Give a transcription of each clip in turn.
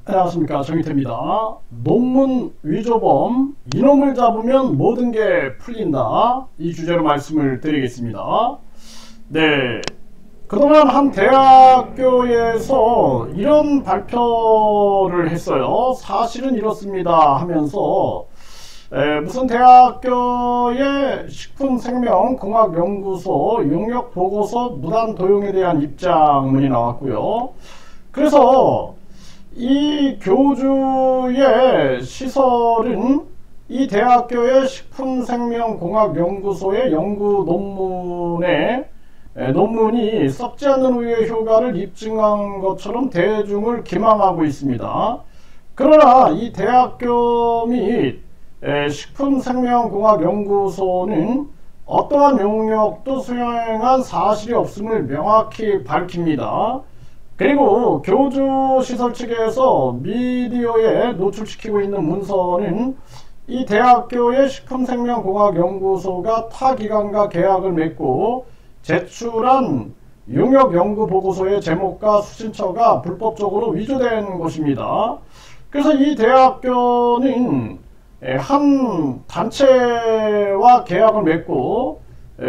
안녕하십니까, 정희태입니다. 논문 위조범, 이놈을 잡으면 모든 게 풀린다, 이 주제로 말씀을 드리겠습니다. 네, 그동안 한 대학교에서 이런 발표를 했어요. 사실은 이렇습니다 하면서 무슨 대학교의 식품생명공학연구소 용역보고서 무단 도용에 대한 입장문이 나왔고요. 그래서 이 교주의 시설은 이 대학교의 식품생명공학연구소의 연구 논문이 썩지 않는 우유의 효과를 입증한 것처럼 대중을 기망하고 있습니다. 그러나 이 대학교 및 식품생명공학연구소는 어떠한 용역도 수행한 사실이 없음을 명확히 밝힙니다. 그리고 교주시설 측에서 미디어에 노출시키고 있는 문서는 이 대학교의 식품생명공학연구소가 타 기관과 계약을 맺고 제출한 용역연구보고서의 제목과 수신처가 불법적으로 위조된 것입니다. 그래서 이 대학교는 한 단체와 계약을 맺고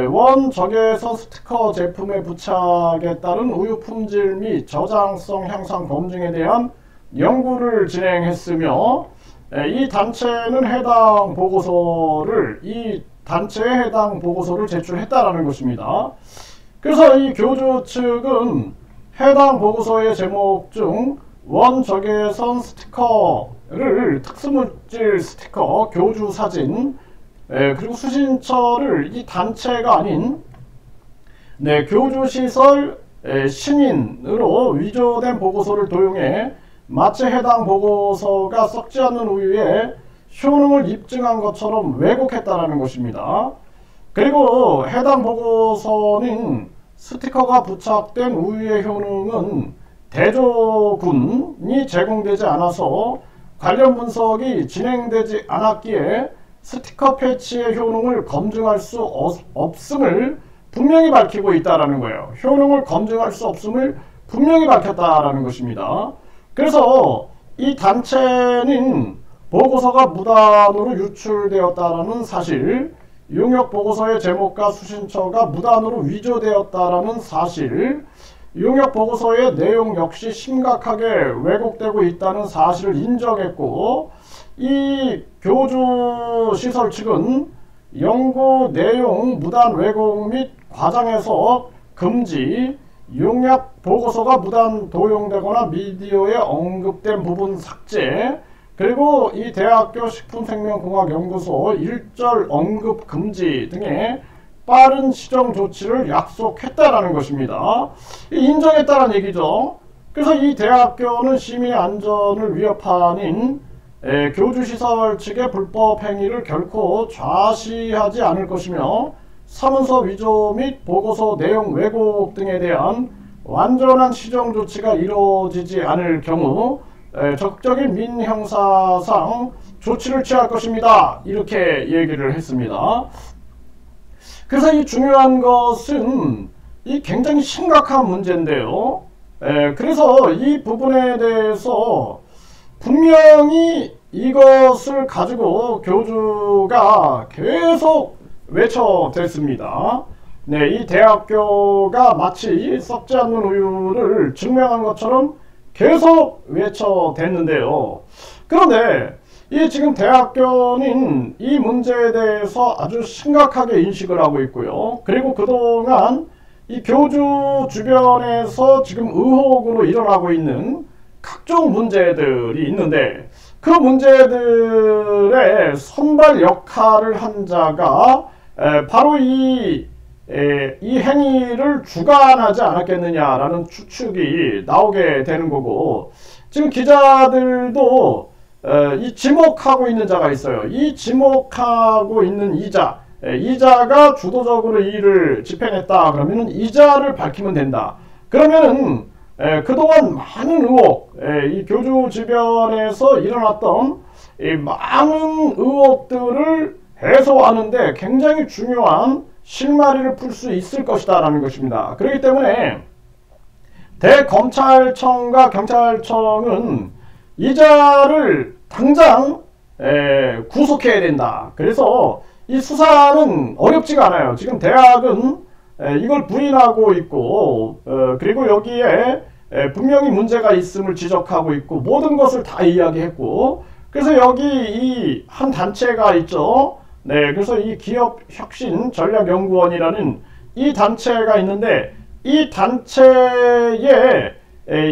원적외선 스티커 제품의 부착에 따른 우유 품질 및 저장성 향상 검증에 대한 연구를 진행했으며, 이 단체는 이 단체에 해당 보고서를 제출했다라는 것입니다. 그래서 이 교주 측은 해당 보고서의 제목 중 원적외선 스티커를 특수물질 스티커, 교주 사진, 그리고 수신처를 이 단체가 아닌 교주시설 신인으로 위조된 보고서를 도용해 마치 해당 보고서가 썩지 않는 우유의 효능을 입증한 것처럼 왜곡했다는 것입니다. 그리고 해당 보고서는 스티커가 부착된 우유의 효능은 대조군이 제공되지 않아서 관련 분석이 진행되지 않았기에 스티커 패치의 효능을 검증할 수 없음을 분명히 밝히고 있다는 거예요. 효능을 검증할 수 없음을 분명히 밝혔다라는 것입니다. 그래서 이 단체는 보고서가 무단으로 유출되었다라는 사실, 용역보고서의 제목과 수신처가 무단으로 위조되었다라는 사실, 용역보고서의 내용 역시 심각하게 왜곡되고 있다는 사실을 인정했고, 이 교주시설 측은 연구 내용 무단 왜곡 및 과장해석 금지, 용역 보고서가 무단 도용되거나 미디어에 언급된 부분 삭제, 그리고 이 대학교 식품생명공학연구소 일절 언급 금지 등의 빠른 시정 조치를 약속했다라는 것입니다. 인정했다는 얘기죠. 그래서 이 대학교는 시민의 안전을 위협하는 교주시설 측의 불법 행위를 결코 좌시하지 않을 것이며, 사문서 위조 및 보고서 내용 왜곡 등에 대한 완전한 시정 조치가 이루어지지 않을 경우 적극적인 민형사상 조치를 취할 것입니다. 이렇게 얘기를 했습니다. 그래서 이 중요한 것은 이 굉장히 심각한 문제인데요. 그래서 이 부분에 대해서 분명히 이것을 가지고 교주가 계속 외쳐댔습니다. 이 대학교가 마치 썩지 않는 우유를 증명한 것처럼 계속 외쳐댔는데요. 그런데 지금 대학교는 이 문제에 대해서 아주 심각하게 인식을 하고 있고요. 그리고 그동안 이 교주 주변에서 지금 의혹으로 일어나고 있는 각종 문제들이 있는데, 그 문제들의 선발 역할을 한 자가 바로 이 행위를 주관하지 않았겠느냐라는 추측이 나오게 되는 거고, 지금 기자들도 이 지목하고 있는 자가 있어요. 이 지목하고 있는 이자가 주도적으로 이 일을 집행했다 그러면 이자를 밝히면 된다. 그러면은 그동안 많은 의혹, 이 교주 주변에서 일어났던 많은 의혹들을 해소하는데 굉장히 중요한 실마리를 풀 수 있을 것이다 라는 것입니다. 그렇기 때문에 대검찰청과 경찰청은 이자를 당장 구속해야 된다. 그래서 이 수사는 어렵지가 않아요. 지금 대학은 이걸 부인하고 있고 그리고 여기에 분명히 문제가 있음을 지적하고 있고 모든 것을 다 이야기했고, 그래서 여기 이 한 단체가 있죠. 네, 그래서 이 기업혁신전략연구원이라는 이 단체가 있는데, 이 단체에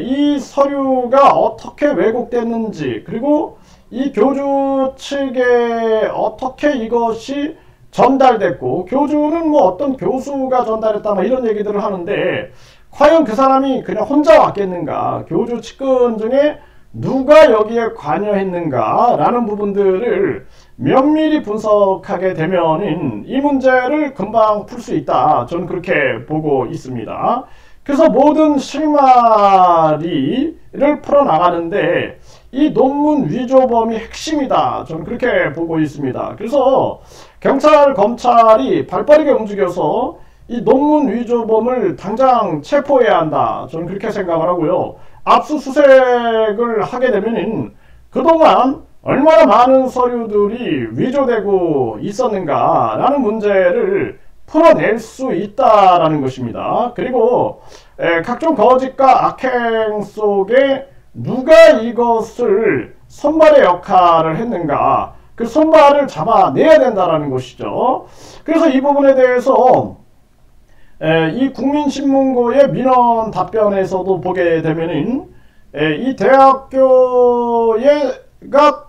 이 서류가 어떻게 왜곡됐는지, 그리고 이 교주 측에 어떻게 이것이 전달됐고, 교주는 뭐 어떤 교수가 전달했다 뭐 이런 얘기들을 하는데, 과연 그 사람이 그냥 혼자 왔겠는가, 교주 측근 중에 누가 여기에 관여했는가 라는 부분들을 면밀히 분석하게 되면 이 문제를 금방 풀 수 있다, 저는 그렇게 보고 있습니다. 그래서 모든 실마리를 풀어나가는데 이 논문 위조범이 핵심이다, 저는 그렇게 보고 있습니다. 그래서 경찰, 검찰이 발빠르게 움직여서 이 논문 위조범을 당장 체포해야 한다, 저는 그렇게 생각을 하고요. 압수수색을 하게 되면 그동안 얼마나 많은 서류들이 위조되고 있었는가 라는 문제를 풀어낼 수 있다라는 것입니다. 그리고 각종 거짓과 악행 속에 누가 이것을 손발의 역할을 했는가, 그 손발을 잡아내야 된다라는 것이죠. 그래서 이 부분에 대해서 이 국민신문고의 민원 답변에서도 보게 되면은 이 대학교가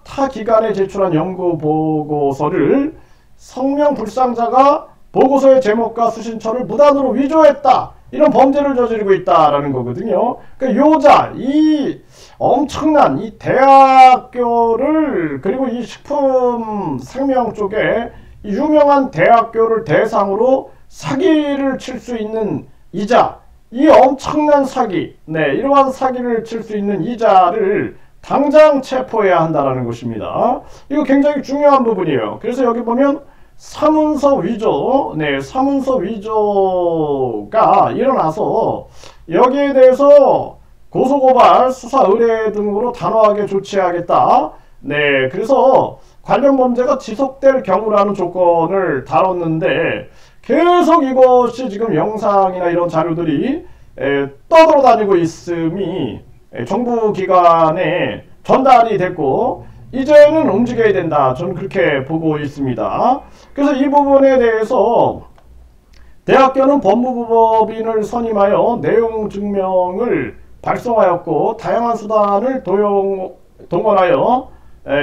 타 기관에 제출한 연구 보고서를 성명 불상자가 보고서의 제목과 수신처를 무단으로 위조했다, 이런 범죄를 저지르고 있다라는 거거든요. 그러니까 요자, 이 엄청난 이 대학교를, 그리고 이 식품 생명 쪽에 유명한 대학교를 대상으로 사기를 칠 수 있는 이자, 이 엄청난 사기, 네, 이러한 사기를 칠 수 있는 이자를 당장 체포해야 한다는 것입니다. 이거 굉장히 중요한 부분이에요. 그래서 여기 보면 사문서 위조, 네, 사문서 위조가 일어나서 여기에 대해서 고소고발, 수사 의뢰 등으로 단호하게 조치하겠다. 네, 그래서 관련 범죄가 지속될 경우라는 조건을 다뤘는데, 계속 이것이 지금 영상이나 이런 자료들이 떠돌아다니고 있음이 정부기관에 전달이 됐고, 이제는 움직여야 된다, 저는 그렇게 보고 있습니다. 그래서 이 부분에 대해서 대학교는 법무부법인을 선임하여 내용 증명을 발송하였고, 다양한 수단을 동원하여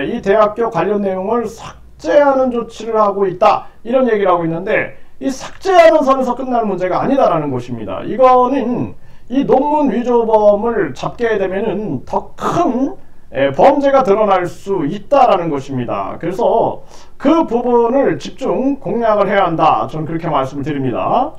이 대학교 관련 내용을 삭제하는 조치를 하고 있다, 이런 얘기를 하고 있는데, 이 삭제하는 선에서 끝날 문제가 아니다라는 것입니다. 이거는 이 논문 위조범을 잡게 되면은 더 큰 범죄가 드러날 수 있다라는 것입니다. 그래서 그 부분을 집중 공략을 해야 한다, 저는 그렇게 말씀을 드립니다.